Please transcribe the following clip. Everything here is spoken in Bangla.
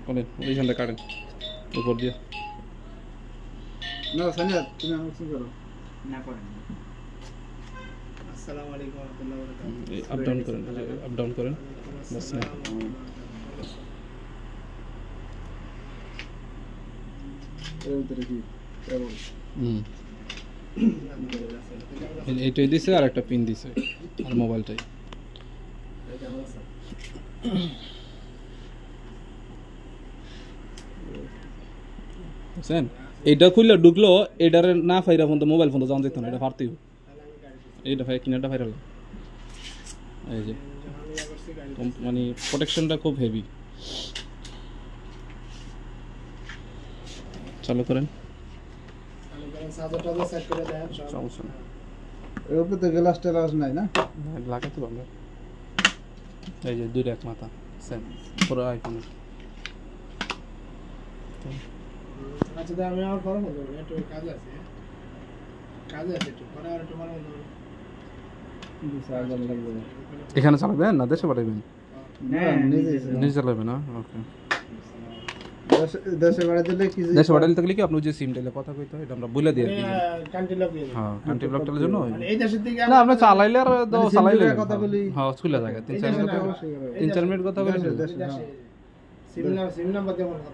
করেন ওইখানটা কাটেন উপর দিয়ে না সানিয়া তুমি আনবক্সিং করো না করেন। আসসালামু আলাইকুম ওয়া রাহমাতুল্লাহি ওয়া বারাকাতুহু আপ ডাউন করেন আপ ডাউন করেন বাস না এর ভিতরে কি কেবল এইটাই দিছে আর একটা পিন দিছে আর মোবাইলটাই বুঝছেন এইটা খুললে ঢুকলো এটারে না ফাইরা ফোন তো মোবাইল ফোন তো যাওয়া যেত না এটা ফারতেই এইটা ফাই কিনাটা ফাইরাল এই যে মানে প্রোটেকশনটা খুব হেভি চালু করেন সাজাটা সেট করে দেন সমস্যা না এর উপরে তো গ্লাস টেলাস নাই না লাগাতে পারবে এই যে দুই এক মাথা সেম পুরো আইফোন আচ্ছা দাও আমি আর করব না একটু কাজ আছে একটু পরে আর একটু মারব না এখানে চালাবেন না দেশে পাঠাবেন না নিজে চালাবেন না ওকে দেশে বাড়াতে দিলে কি দেশে পাঠালে থাকলে কি আপনি যে সিম টেলে কথা কইতে হয় এটা আমরা বলে দিই আর কি কান্ট্রি লক দিয়ে হ্যাঁ কান্ট্রি ব্লকটার জন্য মানে এই দেশের থেকে না আপনি চালাইলে আর তো চালাইলে কথা বলি হ্যাঁ স্কুলে জায়গা 3-4 মিনিট কথা বলে সিম নাম্বার দিয়ে কথা